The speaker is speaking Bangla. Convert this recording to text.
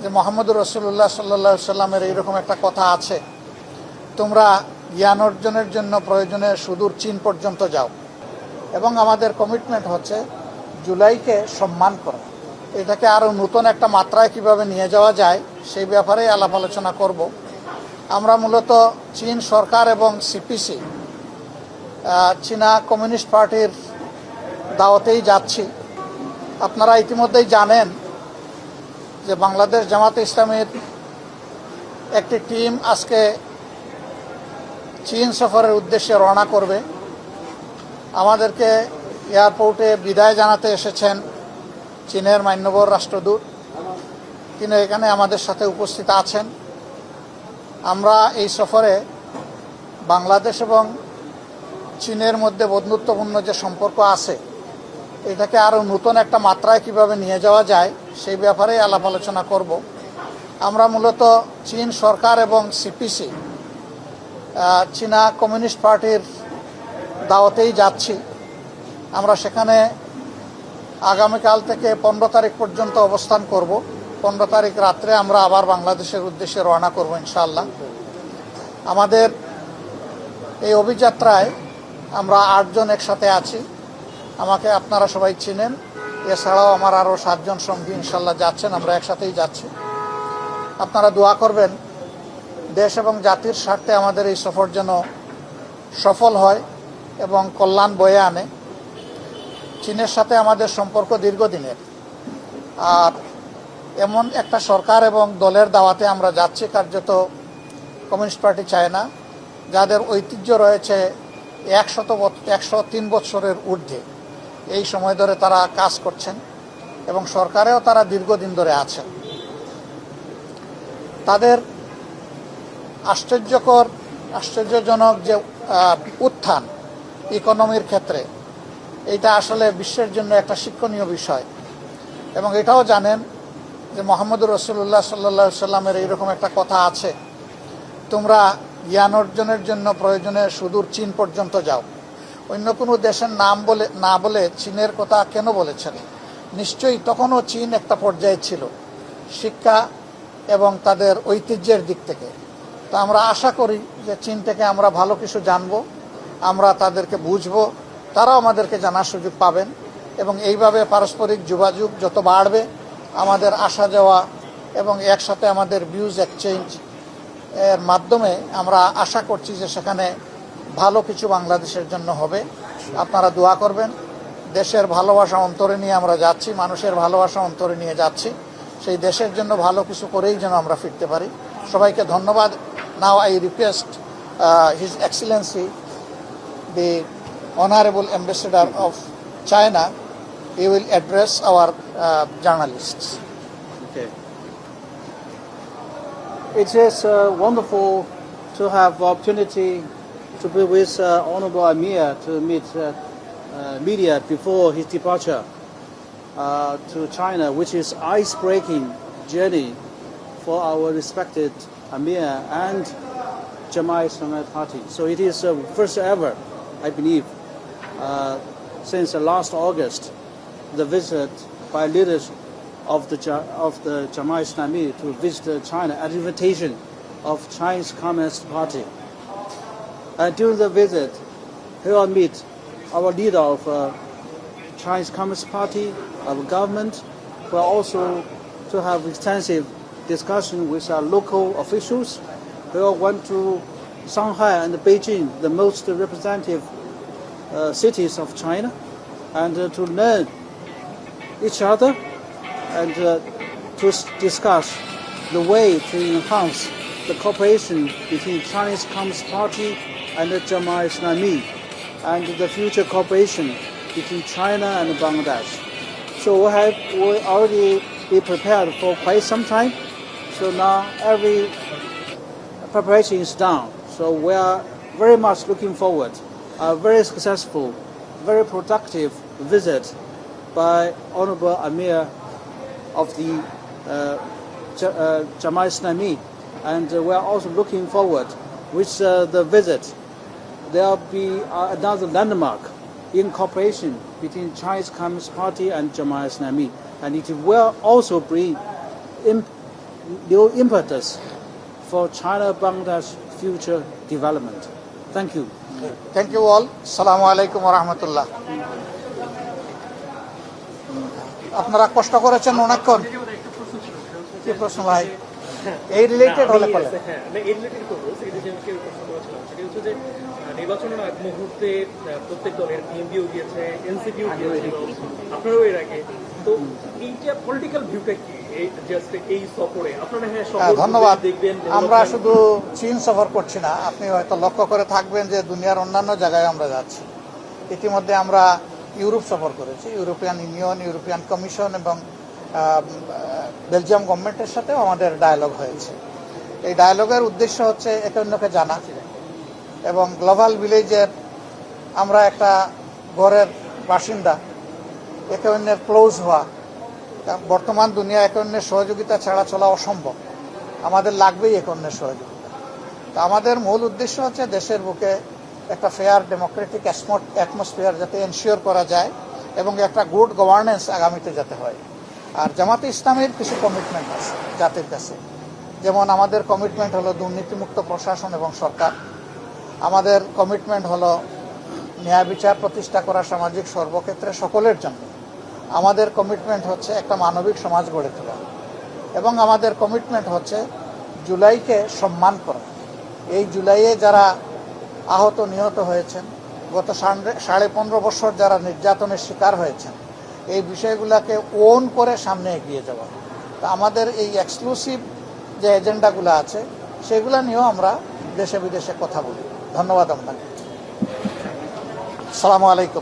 যে মোহাম্মদুর রাসূলুল্লাহ সাল্লাল্লাহু আলাইহি সাল্লামের এইরকম একটা কথা আছে, তোমরা জ্ঞান অর্জনের জন্য প্রয়োজনে সুদূর চীন পর্যন্ত যাও। এবং আমাদের কমিটমেন্ট হচ্ছে জুলাইকে সম্মান করা। এটাকে আরও নতুন একটা মাত্রায় কিভাবে নিয়ে যাওয়া যায় সেই ব্যাপারে আলাপ আলোচনা করব। আমরা মূলত চীন সরকার এবং সিপিসি চীনা কমিউনিস্ট পার্টির দাওয়াতেই যাচ্ছি। আপনারা ইতিমধ্যেই জানেন যে বাংলাদেশ জামাতে ইসলামীর একটি টিম আজকে চীন সফরের উদ্দেশ্যে রওনা করবে। আমাদেরকে এয়ারপোর্টে বিদায় জানাতে এসেছেন চীনের মান্যবর রাষ্ট্রদূত, তিনি এখানে আমাদের সাথে উপস্থিত আছেন। আমরা এই সফরে বাংলাদেশ এবং চীনের মধ্যে বন্ধুত্বপূর্ণ যে সম্পর্ক আছে এটাকে আরও নতুন একটা মাত্রায় কিভাবে নিয়ে যাওয়া যায় সেই ব্যাপারে আলাপ আলোচনা করব। আমরা মূলত চীন সরকার এবং সিপিসি চীনা কমিউনিস্ট পার্টির দাওয়াতেই যাচ্ছি। আমরা সেখানে আগামীকাল থেকে 15 তারিখ পর্যন্ত অবস্থান করব। 15 তারিখ রাত্রে আমরা আবার বাংলাদেশের উদ্দেশ্যে রওনা করব ইনশাআল্লাহ। আমাদের এই অভিযাত্রায় আমরা 8 জন একসাথে আছি। আমাকে আপনারা সবাই চিনেন। এছাড়াও আমার আরও 7 জন সঙ্গী ইনশাআল্লাহ যাচ্ছেন, আমরা একসাথেই যাচ্ছি। আপনারা দোয়া করবেন দেশ এবং জাতির স্বার্থে আমাদের এই সফর যেন সফল হয় এবং কল্যাণ বয়ে আনে। চীনের সাথে আমাদের সম্পর্ক দীর্ঘদিনের, আর এমন একটা সরকার এবং দলের দাওয়াতে আমরা যাচ্ছি কার্যত কমিউনিস্ট পার্টি চায় না, যাদের ঐতিহ্য রয়েছে 103 বছরের ঊর্ধ্বে। এই সময় ধরে তারা কাজ করছেন এবং সরকারেও তারা দীর্ঘদিন ধরে আছেন। তাদের আশ্চর্যজনক যে উত্থান ইকোনমির ক্ষেত্রে, এটা আসলে বিশ্বের জন্য একটা শিক্ষণীয় বিষয়। এবং এটাও জানেন যে মোহাম্মদুর রাসূলুল্লাহ সাল্লাল্লাহু আলাইহি সাল্লামের এইরকম একটা কথা আছে, তোমরা জ্ঞান অর্জনের জন্য প্রয়োজনে সুদূর চীন পর্যন্ত যাও। অন্য কোনো দেশের নাম না বলে চীনের কথা কেন বলেছেন? নিশ্চয়ই তখনও চীন একটা পর্যায়ে ছিল শিক্ষা এবং তাদের ঐতিহ্যের দিক থেকে। তো আমরা আশা করি যে চীন থেকে আমরা ভালো কিছু জানবো, আমরা তাদেরকে বুঝবো, তারাও আমাদেরকে জানার সুযোগ পাবেন। এবং এইভাবে পারস্পরিক যোগাযোগ যত বাড়বে, আমাদের আসা যাওয়া এবং একসাথে আমাদের ভিউজ এক্সচেঞ্জ এর মাধ্যমে আমরা আশা করছি যে সেখানে ভালো কিছু বাংলাদেশের জন্য হবে। আপনারা দোয়া করবেন। দেশের ভালোবাসা অন্তরে নিয়ে আমরা যাচ্ছি, মানুষের ভালোবাসা অন্তরে নিয়ে যাচ্ছি। সেই দেশের জন্য ভালো কিছু করেই যেন আমরা ফিরতে পারি। সবাইকে ধন্যবাদ। Now I request his Excellency the Honorable Ambassador of China, he will address our journalists. Okay. It is wonderful to have the opportunity to be with Honorable Amir to meet media before his departure to China, which is ice-breaking journey for our respected Amir and Jamaat Islamic Party. So it is first ever, I believe, since last August, the visit by leaders of the Jamaat Islami to visit China at the invitation of Chinese Communist Party. During the visit, he will meet our leader of Chinese Communist Party, our government. We will also to have extensive discussion with our local officials. We all went to Shanghai and Beijing, the most representative cities of China, and to learn each other and to discuss the way to enhance the cooperation between Chinese Communist Party and the Jamaat Islami, and the future cooperation between China and Bangladesh. So we already be prepared for quite some time. So now every preparation is done. So we are very much looking forward a very successful, very productive visit by Honorable Amir of the Jamaat Islami, and we are also looking forward with the visit. There will be another landmark in cooperation between Chinese Communist Party and Jamaat Islami, and it will also bring new impetus for China-Bangladesh future development. Thank you. Thank you all. সালামু আলাইকুম রহমতুল্লাহ। আপনারা কষ্ট করেছেন অনেকক্ষণ। কি প্রশ্ন ভাই? এই রিলেটেড হলে বলেন। নির্বাচনের আগ মুহূর্তে প্রত্যেক দলের বিএনপিও গিয়েছে, এনসিপিও গিয়েছে, আপনারাও এর আগে। তো এইটা পলিটিক্যাল ভিউটা কি এই সফরে? আপনারা ধন্যবাদ। দেখবেন আমরা শুধু চীন সফর করছি না, আপনি হয়তো লক্ষ্য করে থাকবেন যে দুনিয়ার অন্যান্য জায়গায় আমরা যাচ্ছি। ইতিমধ্যে আমরা ইউরোপ সফর করেছি, ইউরোপিয়ান ইউনিয়ন, ইউরোপিয়ান কমিশন এবং বেলজিয়াম গভর্নমেন্টের সাথেও আমাদের ডায়ালগ হয়েছে। এই ডায়ালগের উদ্দেশ্য হচ্ছে একে অন্যকে জানা এবং গ্লোবাল ভিলেজের আমরা একটা ঘরের বাসিন্দা, একে অন্যের ক্লোজ হওয়া। বর্তমান দুনিয়া একে অন্যের সহযোগিতা ছাড়া চলা অসম্ভব, আমাদের লাগবেই একে অন্যের সহযোগিতা। তো আমাদের মূল উদ্দেশ্য হচ্ছে দেশের বুকে একটা ফেয়ার ডেমোক্রেটিক অ্যাটমসফিয়ার যাতে এনশিওর করা যায় এবং একটা গুড গভর্নেন্স আগামীতে যাতে হয়। আর জামাতে ইসলামের কিছু কমিটমেন্ট আছে জাতির কাছে, যেমন আমাদের কমিটমেন্ট হলো দুর্নীতিমুক্ত প্রশাসন এবং সরকার, আমাদের কমিটমেন্ট হলো ন্যায় বিচার প্রতিষ্ঠা করা সামাজিক সর্বক্ষেত্রে সকলের জন্য, আমাদের কমিটমেন্ট হচ্ছে একটা মানবিক সমাজ গড়ে তোলা এবং আমাদের কমিটমেন্ট হচ্ছে জুলাইকে সম্মান করা। এই জুলাইয়ে যারা আহত নিহত হয়েছেন, গত 15.5 বছর যারা নির্যাতনের শিকার হয়েছেন, এই বিষয়গুলোকে ওন করে সামনে এগিয়ে যাওয়া। তা আমাদের এই এক্সক্লুসিভ যে এজেন্ডাগুলো আছে সেগুলো নিয়েও আমরা দেশে বিদেশে কথা বলি। ধন্যবাদ আপনাকে। আসসালামু আলাইকুম।